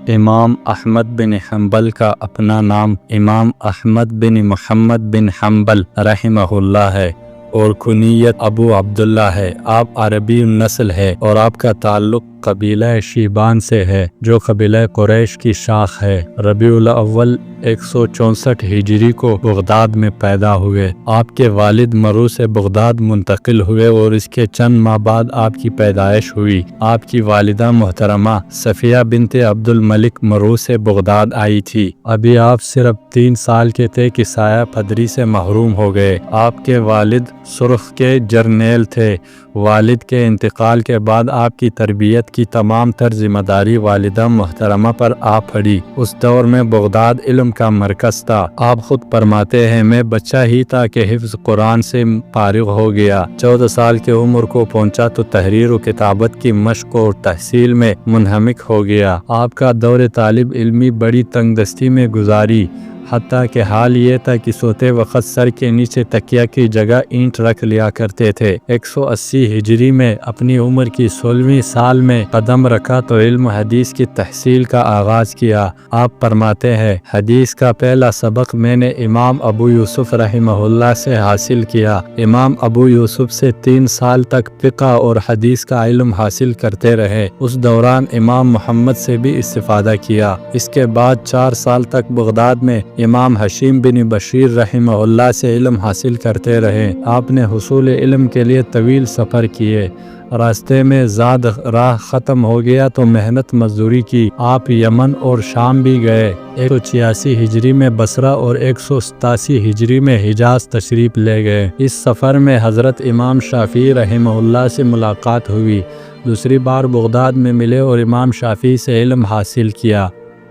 امام احمد بن حنبل کا اپنا نام امام احمد بن محمد بن حنبل رحمہ اللہ ہے اور کنیت ابو عبداللہ ہے۔ آپ عربی النسل ہے اور آپ کا تعلق قبیلہ شیبان سے ہے جو قبیلہ قریش کی شاخ ہے۔ ربیع الاول 164 ہجری کو بغداد میں پیدا ہوئے۔ آپ کے والد مرو سے بغداد منتقل ہوئے اور اس کے چند ماہ بعد آپ کی پیدائش ہوئی۔ آپ کی والدہ محترمہ صفیہ بنت عبد الملک مرو سے بغداد آئی تھی۔ ابھی آپ صرف 3 سال کے تھے کہ سایہ پدری سے محروم ہو گئے۔ آپ کے والد سرخ کے جرنیل تھے۔ والد کے انتقال کے بعد آپ کی تربیت کی تمام تر ذمہ داری والدہ محترمہ پر آ پڑی۔ اس دور میں بغداد علم کا مرکز تھا۔ آپ خود فرماتے ہیں، میں بچہ ہی تھا کہ حفظ قرآن سے فارغ ہو گیا۔ 14 سال کی عمر کو پہنچا تو تحریر و کتابت کی مشق اور تحصیل میں منہمک ہو گیا۔ آپ کا دور طالب علمی بڑی تنگ دستی میں گزاری، حتیٰ کہ حال یہ تھا کہ سوتے وقت سر کے نیچے تکیہ کی جگہ اینٹ رکھ لیا کرتے تھے۔ 180 ہجری میں اپنی عمر کی 16ویں سال میں قدم رکھا تو علم حدیث کی تحصیل کا آغاز کیا۔ آپ فرماتے ہیں، حدیث کا پہلا سبق میں نے امام ابو یوسف رحمہ اللہ سے حاصل کیا۔ امام ابو یوسف سے 3 سال تک فقہ اور حدیث کا علم حاصل کرتے رہے۔ اس دوران امام محمد سے بھی استفادہ کیا۔ اس کے بعد 4 سال تک بغداد میں امام حشیم بن بشیر رحمہ اللہ سے علم حاصل کرتے رہے۔ آپ نے حصول علم کے لیے طویل سفر کیے۔ راستے میں زاد راہ ختم ہو گیا تو محنت مزدوری کی۔ آپ یمن اور شام بھی گئے۔ 186 ہجری میں بصرہ اور 187 ہجری میں حجاز تشریف لے گئے۔ اس سفر میں حضرت امام شافعی رحمہ اللہ سے ملاقات ہوئی۔ دوسری بار بغداد میں ملے اور امام شافعی سے علم حاصل کیا۔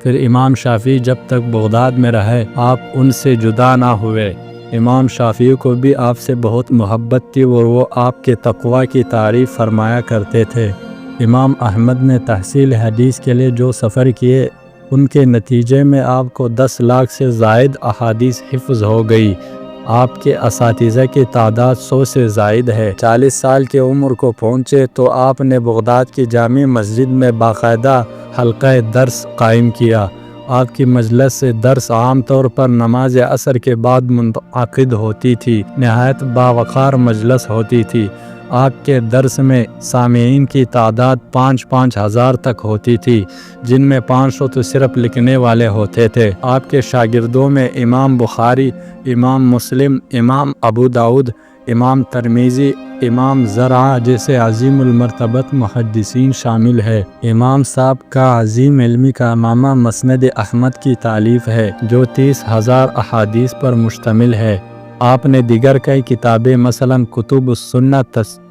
پھر امام شافعی جب تک بغداد میں رہے آپ ان سے جدا نہ ہوئے۔ امام شافعی کو بھی آپ سے بہت محبت تھی اور وہ آپ کے تقوی کی تعریف فرمایا کرتے تھے۔ امام احمد نے تحصیل حدیث کے لیے جو سفر کیے ان کے نتیجے میں آپ کو 10 لاکھ سے زائد احادیث حفظ ہو گئی۔ آپ کے اساتذہ کی تعداد 100 سے زائد ہے۔ 40 سال کی عمر کو پہنچے تو آپ نے بغداد کی جامع مسجد میں باقاعدہ حلقہ درس قائم کیا۔ آپ کی مجلس سے درس عام طور پر نماز عصر کے بعد منعقد ہوتی تھی۔ نہایت باوقار مجلس ہوتی تھی۔ آپ کے درس میں سامعین کی تعداد 5-5 ہزار تک ہوتی تھی، جن میں 500 تو صرف لکھنے والے ہوتے تھے۔ آپ کے شاگردوں میں امام بخاری، امام مسلم، امام ابو داؤد، امام ترمذی، امام زرعہ جیسے عظیم المرتبت محدثین شامل ہے۔ امام صاحب کا عظیم علمی کارنامہ مسند احمد کی تالیف ہے جو 30,000 احادیث پر مشتمل ہے۔ آپ نے دیگر کئی کتابیں مثلا کتب السنہ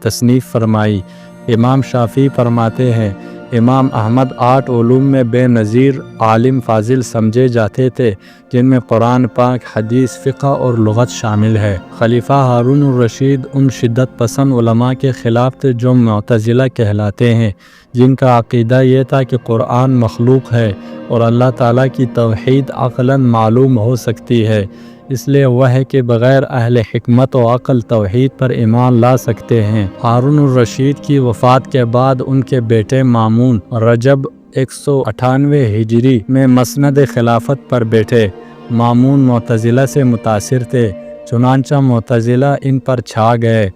تصنیف فرمائی۔ امام شافعی فرماتے ہیں، امام احمد 8 علوم میں بے نظیر عالم فاضل سمجھے جاتے تھے، جن میں قرآن پاک، حدیث، فقہ اور لغت شامل ہے۔ خلیفہ ہارون الرشید ان شدت پسند علماء کے خلاف تھے جو معتزلہ کہلاتے ہیں، جن کا عقیدہ یہ تھا کہ قرآن مخلوق ہے اور اللہ تعالیٰ کی توحید عقلاً معلوم ہو سکتی ہے، اس لیے وحی کے بغیر اہل حکمت و عقل توحید پر ایمان لا سکتے ہیں۔ ہارون الرشید کی وفات کے بعد ان کے بیٹے مامون رجب 198 ہجری میں مسند خلافت پر بیٹھے۔ مامون معتزلہ سے متاثر تھے، چنانچہ معتزلہ ان پر چھا گئے۔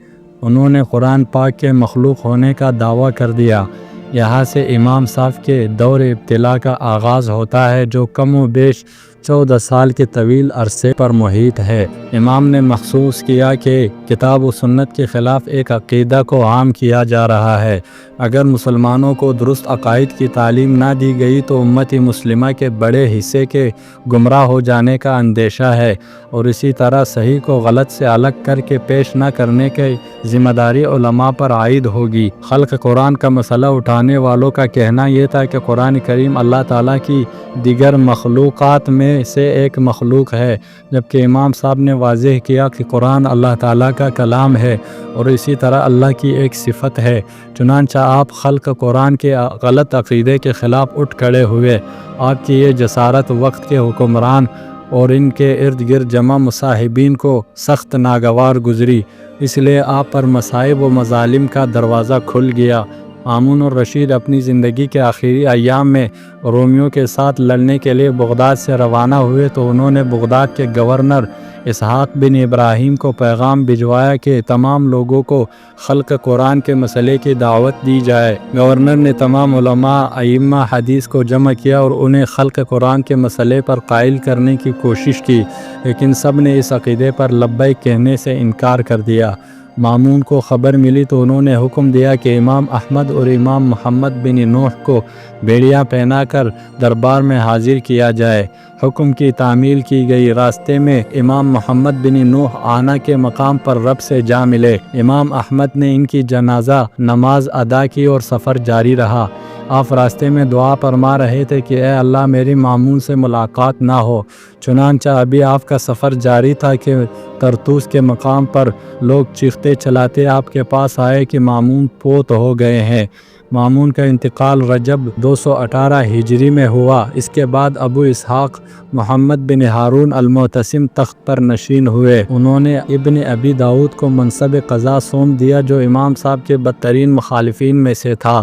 انہوں نے قرآن پاک کے مخلوق ہونے کا دعویٰ کر دیا۔ یہاں سے امام صاحب کے دور ابتلا کا آغاز ہوتا ہے جو کم و بیش 14 سال کے طویل عرصے پر محیط ہے۔ امام نے محسوس کیا کہ کتاب و سنت کے خلاف ایک عقیدہ کو عام کیا جا رہا ہے۔ اگر مسلمانوں کو درست عقائد کی تعلیم نہ دی گئی تو امت مسلمہ کے بڑے حصے کے گمراہ ہو جانے کا اندیشہ ہے، اور اسی طرح صحیح کو غلط سے الگ کر کے پیش نہ کرنے کی ذمہ داری علماء پر عائد ہوگی۔ خلق قرآن کا مسئلہ اٹھانے والوں کا کہنا یہ تھا کہ قرآن کریم اللہ تعالیٰ کی دیگر مخلوقات میں سے ایک مخلوق ہے، جبکہ امام صاحب نے واضح کیا کہ قرآن اللہ تعالیٰ کا کلام ہے اور اسی طرح اللہ کی ایک صفت ہے۔ چنانچہ آپ خلق قرآن کے غلط عقیدے کے خلاف اٹھ کھڑے ہوئے۔ آپ کی یہ جسارت وقت کے حکمران اور ان کے ارد گرد جمع مصاحبین کو سخت ناگوار گزری، اس لیے آپ پر مصائب و مظالم کا دروازہ کھل گیا۔ مامون اور رشید اپنی زندگی کے آخری ایام میں رومیوں کے ساتھ لڑنے کے لیے بغداد سے روانہ ہوئے تو انہوں نے بغداد کے گورنر اسحاق بن ابراہیم کو پیغام بھجوایا کہ تمام لوگوں کو خلق قرآن کے مسئلے کی دعوت دی جائے۔ گورنر نے تمام علماء ائمہ حدیث کو جمع کیا اور انہیں خلق قرآن کے مسئلے پر قائل کرنے کی کوشش کی، لیکن سب نے اس عقیدے پر لبیک کہنے سے انکار کر دیا۔ مامون کو خبر ملی تو انہوں نے حکم دیا کہ امام احمد اور امام محمد بن نوح کو بیڑیاں پہنا کر دربار میں حاضر کیا جائے۔ حکم کی تعمیل کی گئی۔ راستے میں امام محمد بن نوح آنا کے مقام پر رب سے جا ملے۔ امام احمد نے ان کی جنازہ نماز ادا کی اور سفر جاری رہا۔ آپ راستے میں دعا فرما رہے تھے کہ اے اللہ میری مامون سے ملاقات نہ ہو۔ چنانچہ ابھی آپ کا سفر جاری تھا کہ طرطوس کے مقام پر لوگ چیختے چلاتے آپ کے پاس آئے کہ مامون فوت ہو گئے ہیں۔ مامون کا انتقال رجب 218 ہجری میں ہوا۔ اس کے بعد ابو اسحاق محمد بن ہارون المعتصم تخت پر نشین ہوئے۔ انہوں نے ابن ابی داؤد کو منصب قضا سونپ دیا جو امام صاحب کے بدترین مخالفین میں سے تھا۔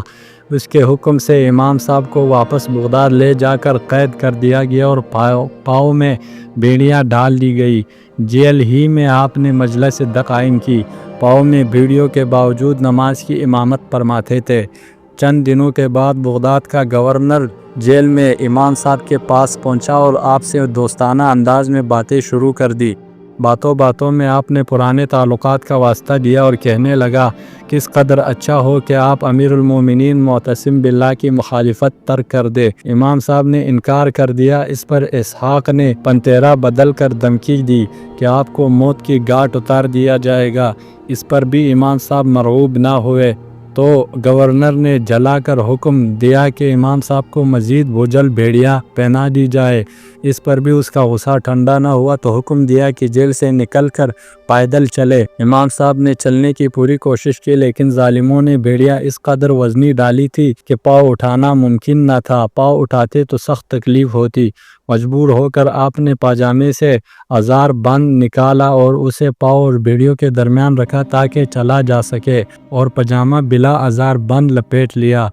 اس کے حکم سے امام صاحب کو واپس بغداد لے جا کر قید کر دیا گیا اور پاؤں میں بیڑیاں ڈال دی گئی۔ جیل ہی میں آپ نے مجلس دق قائم کی۔ پاؤں میں بیڑیوں کے باوجود نماز کی امامت فرماتے تھے۔ چند دنوں کے بعد بغداد کا گورنر جیل میں امام صاحب کے پاس پہنچا اور آپ سے دوستانہ انداز میں باتیں شروع کر دی۔ باتوں باتوں میں آپ نے پرانے تعلقات کا واسطہ دیا اور کہنے لگا کس قدر اچھا ہو کہ آپ امیر المومنین معتصم باللہ کی مخالفت ترک کر دے۔ امام صاحب نے انکار کر دیا۔ اس پر اسحاق نے پنتیرا بدل کر دھمکی دی کہ آپ کو موت کی گھاٹ اتار دیا جائے گا۔ اس پر بھی امام صاحب مرعوب نہ ہوئے تو گورنر نے جلا کر حکم دیا کہ امام صاحب کو مزید بوجھل بیڑیاں پہنا دی جائے۔ اس پر بھی اس کا غصہ ٹھنڈا نہ ہوا تو حکم دیا کہ جیل سے نکل کر پیدل چلے۔ امام صاحب نے چلنے کی پوری کوشش کی لیکن ظالموں نے بیڑیاں اس قدر وزنی ڈالی تھی کہ پاؤں اٹھانا ممکن نہ تھا۔ پاؤں اٹھاتے تو سخت تکلیف ہوتی۔ مجبور ہو کر آپ نے پاجامے سے ازار بند نکالا اور اسے پاؤں اور بیڑیوں کے درمیان رکھا تاکہ چلا جا سکے اور پاجامہ بلا ازار بند لپیٹ لیا،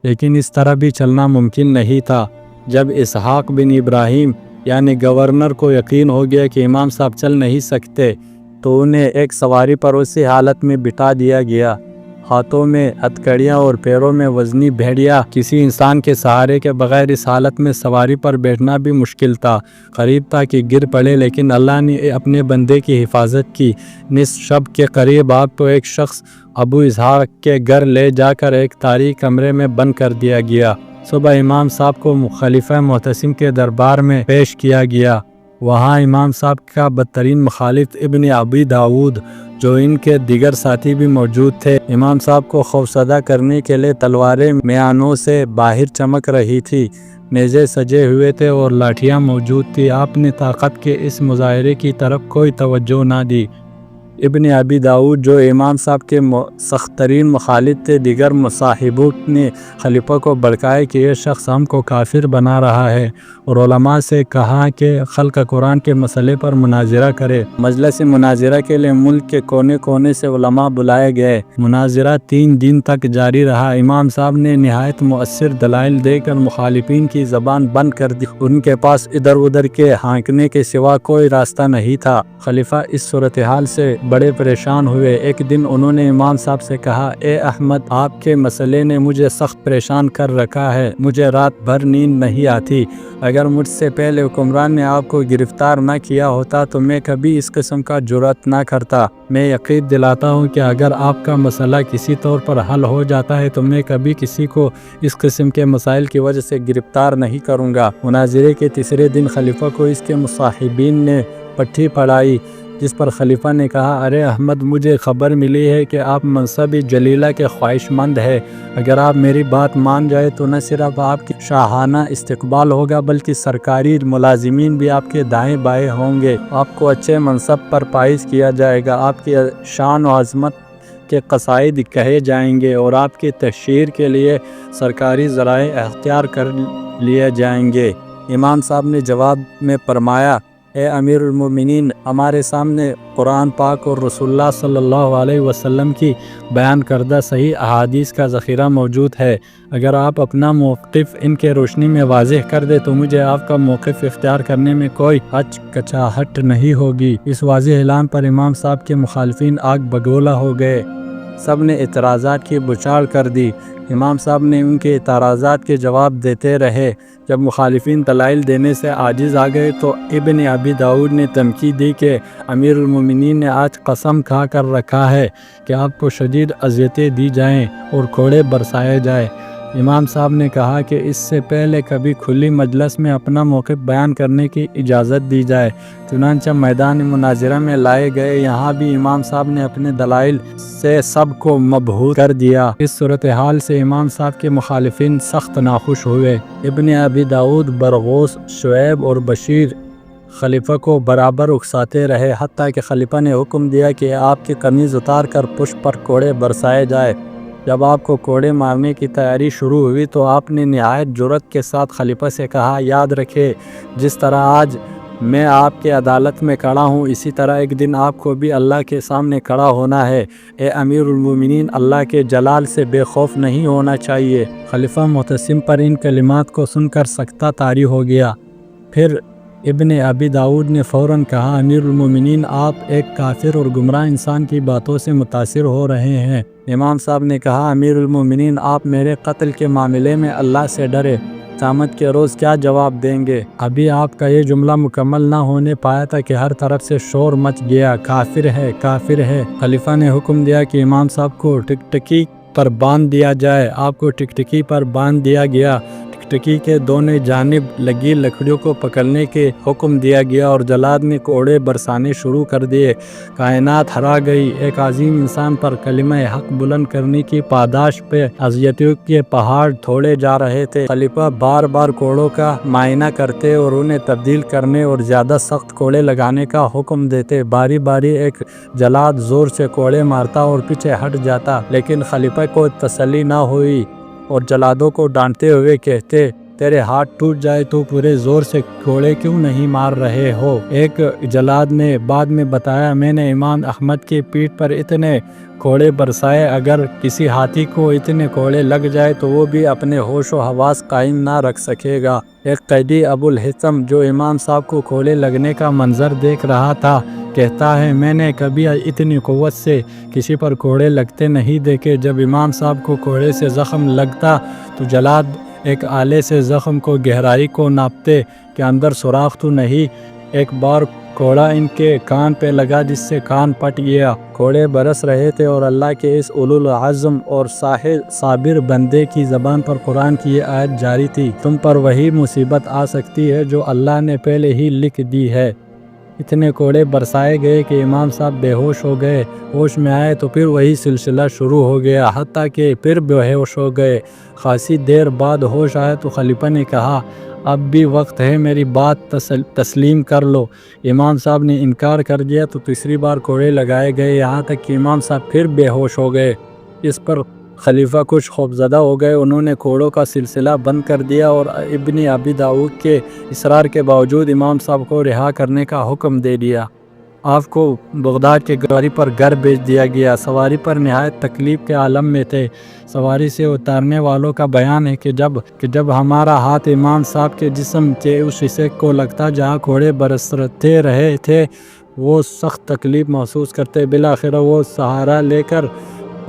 لیکن اس طرح بھی چلنا ممکن نہیں تھا۔ جب اسحاق بن ابراہیم یعنی گورنر کو یقین ہو گیا کہ امام صاحب چل نہیں سکتے تو انہیں ایک سواری پر اسی حالت میں بٹھا دیا گیا۔ ہاتھوں میں ہتھکڑیاں اور پیروں میں وزنی بیڑیاں، کسی انسان کے سہارے کے بغیر اس حالت میں سواری پر بیٹھنا بھی مشکل تھا۔ قریب تھا کہ گر پڑے لیکن اللہ نے اپنے بندے کی حفاظت کی۔ نصف شب کے قریب آپ کو ایک شخص ابو اسحاق کے گھر لے جا کر ایک تاریک کمرے میں بند کر دیا گیا۔ صبح امام صاحب کو خلیفہ معتصم کے دربار میں پیش کیا گیا۔ وہاں امام صاحب کا بدترین مخالف ابن ابی داؤد جو ان کے دیگر ساتھی بھی موجود تھے۔ امام صاحب کو خوفزدہ کرنے کے لیے تلواریں میانوں سے باہر چمک رہی تھی، نیزے سجے ہوئے تھے اور لاٹھیاں موجود تھی۔ آپ نے طاقت کے اس مظاہرے کی طرف کوئی توجہ نہ دی۔ ابن ابی داؤد جو امام صاحب کے سخت ترین مخالف تھے، دیگر مصاحبوں نے خلیفہ کو بھڑکایا کہ یہ شخص ہم کو کافر بنا رہا ہے اور علماء سے کہا کہ خلق قرآن کے مسئلے پر مناظرہ کرے۔ مجلس مناظرہ کے لیے ملک کے کونے کونے سے علماء بلائے گئے۔ مناظرہ 3 دن تک جاری رہا۔ امام صاحب نے نہایت مؤثر دلائل دے کر مخالفین کی زبان بند کر دی۔ ان کے پاس ادھر ادھر کے ہانکنے کے سوا کوئی راستہ نہیں تھا۔ خلیفہ اس صورتحال سے بڑے پریشان ہوئے۔ ایک دن انہوں نے امام صاحب سے کہا اے احمد، آپ کے مسئلے نے مجھے سخت پریشان کر رکھا ہے۔ مجھے رات بھر نیند نہیں آتی۔ اگر مجھ سے پہلے حکمران نے آپ کو گرفتار نہ کیا ہوتا تو میں کبھی اس قسم کا جرأت نہ کرتا۔ میں یقین دلاتا ہوں کہ اگر آپ کا مسئلہ کسی طور پر حل ہو جاتا ہے تو میں کبھی کسی کو اس قسم کے مسائل کی وجہ سے گرفتار نہیں کروں گا۔ مناظرے کے تیسرے دن خلیفہ کو اس کے مصاحبین نے پٹھی پڑھائی، جس پر خلیفہ نے کہا ارے احمد، مجھے خبر ملی ہے کہ آپ منصب جلیلہ کے خواہش مند ہیں۔ اگر آپ میری بات مان جائے تو نہ صرف آپ کی شاہانہ استقبال ہوگا بلکہ سرکاری ملازمین بھی آپ کے دائیں بائیں ہوں گے۔ آپ کو اچھے منصب پر فائز کیا جائے گا۔ آپ کی شان و عظمت کے قصائد کہے جائیں گے اور آپ کی تشہیر کے لیے سرکاری ذرائع اختیار کر لیے جائیں گے۔ امام صاحب نے جواب میں فرمایا اے امیر المومنین، ہمارے سامنے قرآن پاک اور رسول اللہ صلی اللہ علیہ وسلم کی بیان کردہ صحیح احادیث کا ذخیرہ موجود ہے۔ اگر آپ اپنا موقف ان کے روشنی میں واضح کر دے تو مجھے آپ کا موقف اختیار کرنے میں کوئی ہچکچاہٹ نہیں ہوگی۔ اس واضح اعلان پر امام صاحب کے مخالفین آگ بگولا ہو گئے۔ سب نے اعتراضات کی بچھاڑ کر دی۔ امام صاحب نے ان کے اعتراضات کے جواب دیتے رہے۔ جب مخالفین دلائل دینے سے عاجز آ گئے تو ابن ابی داؤد نے دھمکی دی کہ امیر المومنین نے آج قسم کھا کر رکھا ہے کہ آپ کو شدید اذیتیں دی جائیں اور کوڑے برسائے جائیں۔ امام صاحب نے کہا کہ اس سے پہلے کبھی کھلی مجلس میں اپنا موقف بیان کرنے کی اجازت دی جائے۔ چنانچہ میدان مناظرہ میں لائے گئے۔ یہاں بھی امام صاحب نے اپنے دلائل سے سب کو مبہوت کر دیا۔ اس صورتحال سے امام صاحب کے مخالفین سخت ناخوش ہوئے۔ ابن ابی داؤد، برغوث، شعیب اور بشیر خلیفہ کو برابر اکساتے رہے، حتیٰ کہ خلیفہ نے حکم دیا کہ آپ کی قمیض اتار کر پشت پر کوڑے برسائے جائے۔ جب آپ کو کوڑے مارنے کی تیاری شروع ہوئی تو آپ نے نہایت جرأت کے ساتھ خلیفہ سے کہا، یاد رکھے جس طرح آج میں آپ کے عدالت میں کھڑا ہوں، اسی طرح ایک دن آپ کو بھی اللہ کے سامنے کھڑا ہونا ہے۔ اے امیر المومنین، اللہ کے جلال سے بے خوف نہیں ہونا چاہیے۔ خلیفہ معتصم پر ان کلمات کو سن کر سکتہ طاری ہو گیا۔ پھر ابن ابی داؤد نے فوراً کہا، امیر المومنین، آپ ایک کافر اور گمراہ انسان کی باتوں سے متاثر ہو رہے ہیں۔ امام صاحب نے کہا، امیر المومنین، آپ میرے قتل کے معاملے میں اللہ سے ڈرے، قیامت کے روز کیا جواب دیں گے؟ ابھی آپ کا یہ جملہ مکمل نہ ہونے پایا تھا کہ ہر طرف سے شور مچ گیا، کافر ہے، کافر ہے۔ خلیفہ نے حکم دیا کہ امام صاحب کو ٹکٹکی پر باندھ دیا جائے۔ آپ کو ٹکٹکی پر باندھ دیا گیا۔ ٹکٹکی کے دونوں جانب لگی لکڑیوں کو پکڑنے کے حکم دیا گیا اور جلاد نے کوڑے برسانے شروع کر دیے۔ کائنات ہرا گئی۔ ایک عظیم انسان پر کلمہ حق بلند کرنے کی پاداش پہ اذیتوں کے پہاڑ تھوڑے جا رہے تھے۔ خلیفہ بار بار کوڑوں کا معائنہ کرتے اور انہیں تبدیل کرنے اور زیادہ سخت کوڑے لگانے کا حکم دیتے۔ باری باری ایک جلاد زور سے کوڑے مارتا اور پیچھے ہٹ جاتا، لیکن خلیفہ کو تسلی نہ ہوئی اور جلادوں کو ڈانٹتے ہوئے کہتے، تیرے ہاتھ ٹوٹ جائے تو پورے زور سے کوڑے کیوں نہیں مار رہے ہو؟ ایک جلاد نے بعد میں بتایا، میں نے امام احمد کی پیٹھ پر اتنے کوڑے برسائے، اگر کسی ہاتھی کو اتنے کوڑے لگ جائے تو وہ بھی اپنے ہوش و حواس قائم نہ رکھ سکے گا۔ ایک قیدی ابو الحسن جو امام صاحب کو کوڑے لگنے کا منظر دیکھ رہا تھا کہتا ہے، میں نے کبھی اتنی قوت سے کسی پر کوڑے لگتے نہیں دیکھے۔ جب امام صاحب کو کوڑے سے زخم لگتا تو جلاد ایک آلے سے زخم کو گہرائی کو ناپتے کہ اندر سوراخ تو نہیں۔ ایک بار کوڑا ان کے کان پہ لگا جس سے کان پھٹ گیا۔ کوڑے برس رہے تھے اور اللہ کے اس اولو العزم اور صابر بندے کی زبان پر قرآن کی یہ آیت جاری تھی، تم پر وہی مصیبت آ سکتی ہے جو اللہ نے پہلے ہی لکھ دی ہے۔ اتنے کوڑے برسائے گئے کہ امام صاحب بے ہوش ہو گئے۔ ہوش میں آئے تو پھر وہی سلسلہ شروع ہو گیا، حتیٰ کہ پھر بے ہوش ہو گئے۔ خاصی دیر بعد ہوش آئے تو خلیفہ نے کہا، اب بھی وقت ہے، میری بات تسلیم کر لو۔ امام صاحب نے انکار کر دیا تو تیسری بار کوڑے لگائے گئے، یہاں تک کہ امام صاحب پھر بے ہوش ہو گئے۔ اس پر خلیفہ کچھ خوفزدہ ہو گئے۔ انہوں نے کوڑوں کا سلسلہ بند کر دیا اور ابن ابی داؤد کے اصرار کے باوجود امام صاحب کو رہا کرنے کا حکم دے دیا۔ آپ کو بغداد کے گاڑی پر گھر بھیج دیا گیا۔ سواری پر نہایت تکلیف کے عالم میں تھے۔ سواری سے اتارنے والوں کا بیان ہے کہ جب ہمارا ہاتھ امام صاحب کے جسم کے اس حصے کو لگتا جہاں کوڑے برستے رہے تھے، وہ سخت تکلیف محسوس کرتے۔ بالآخر وہ سہارا لے کر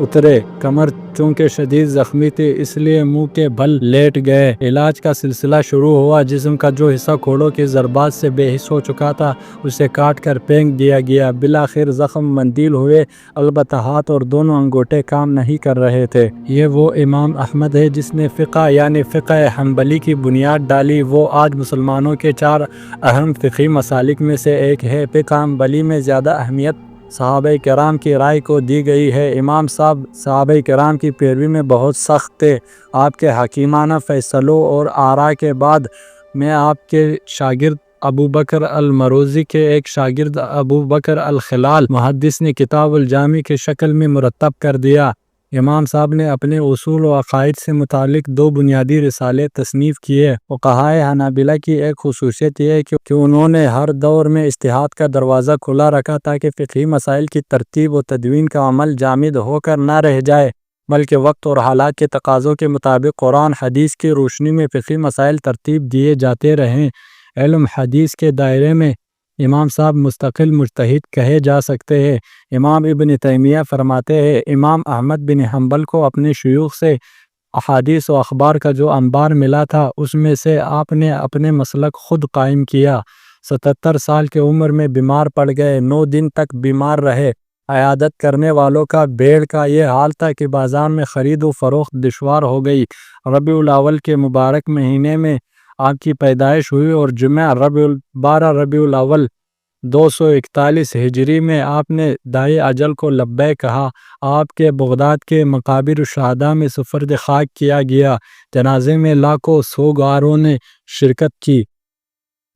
اترے۔ کمر چونکہ شدید زخمی تھی اس لیے منہ کے بھل لیٹ گئے۔ علاج کا سلسلہ شروع ہوا۔ جسم کا جو حصہ کوڑوں کی ضربات سے بے حس ہو چکا تھا اسے کاٹ کر پھینک دیا گیا۔ بالآخر زخم مندیل ہوئے، البتہ ہاتھ اور دونوں انگوٹھے کام نہیں کر رہے تھے۔ یہ وہ امام احمد ہے جس نے فقہ یعنی فقہ حنبلی کی بنیاد ڈالی۔ وہ آج مسلمانوں کے 4 اہم فقہی مسالک میں سے ایک ہے۔ فقہ حنبلی میں زیادہ اہمیت صحابہ کرام کی رائے کو دی گئی ہے۔ امام صاحب صحابہ کرام کی پیروی میں بہت سخت تھے۔ آپ کے حکیمانہ فیصلوں اور آراء کے بعد میں آپ کے شاگرد ابو بکر المروزی کے ایک شاگرد ابو بکر الخلال محدث نے کتاب الجامع کی شکل میں مرتب کر دیا۔ امام صاحب نے اپنے اصول و عقائد سے متعلق 2 بنیادی رسالے تصنیف کیے۔ فقہائے حنابلہ کی ایک خصوصیت یہ ہے کہ انہوں نے ہر دور میں اجتہاد کا دروازہ کھلا رکھا تاکہ فقہی مسائل کی ترتیب و تدوین کا عمل جامد ہو کر نہ رہ جائے، بلکہ وقت اور حالات کے تقاضوں کے مطابق قرآن حدیث کی روشنی میں فقہی مسائل ترتیب دیے جاتے رہیں۔ علم حدیث کے دائرے میں امام صاحب مستقل مجتہد کہے جا سکتے ہیں۔ امام ابن تیمیہ فرماتے ہیں، امام احمد بن حنبل کو اپنے شیوخ سے احادیث و اخبار کا جو انبار ملا تھا، اس میں سے آپ نے اپنے مسلک خود قائم کیا۔ 77 سال کی عمر میں بیمار پڑ گئے، 9 دن تک بیمار رہے۔ عیادت کرنے والوں کا بھیڑ کا یہ حال تھا کہ بازار میں خرید و فروخت دشوار ہو گئی۔ ربیع الاول کے مبارک مہینے میں آپ کی پیدائش ہوئی اور جمعہ 12 ربیع الاول 241 ہجری میں آپ نے دائی اجل کو لبیک کہا۔ آپ کے بغداد کے مقابر الشہداء میں سپرد خاک کیا گیا۔ جنازے میں لاکھوں سوگواروں نے شرکت کی۔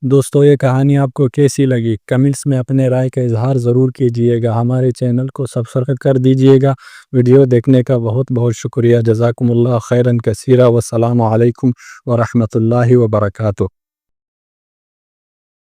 دوستو، یہ کہانی آپ کو کیسی لگی؟ کمنٹس میں اپنے رائے کا اظہار ضرور کیجئے گا۔ ہمارے چینل کو سبسکرائب کر دیجئے گا۔ ویڈیو دیکھنے کا بہت بہت شکریہ۔ جزاکم اللہ خیرا کثیرا، والسلام علیکم ورحمۃ اللہ وبرکاتہ۔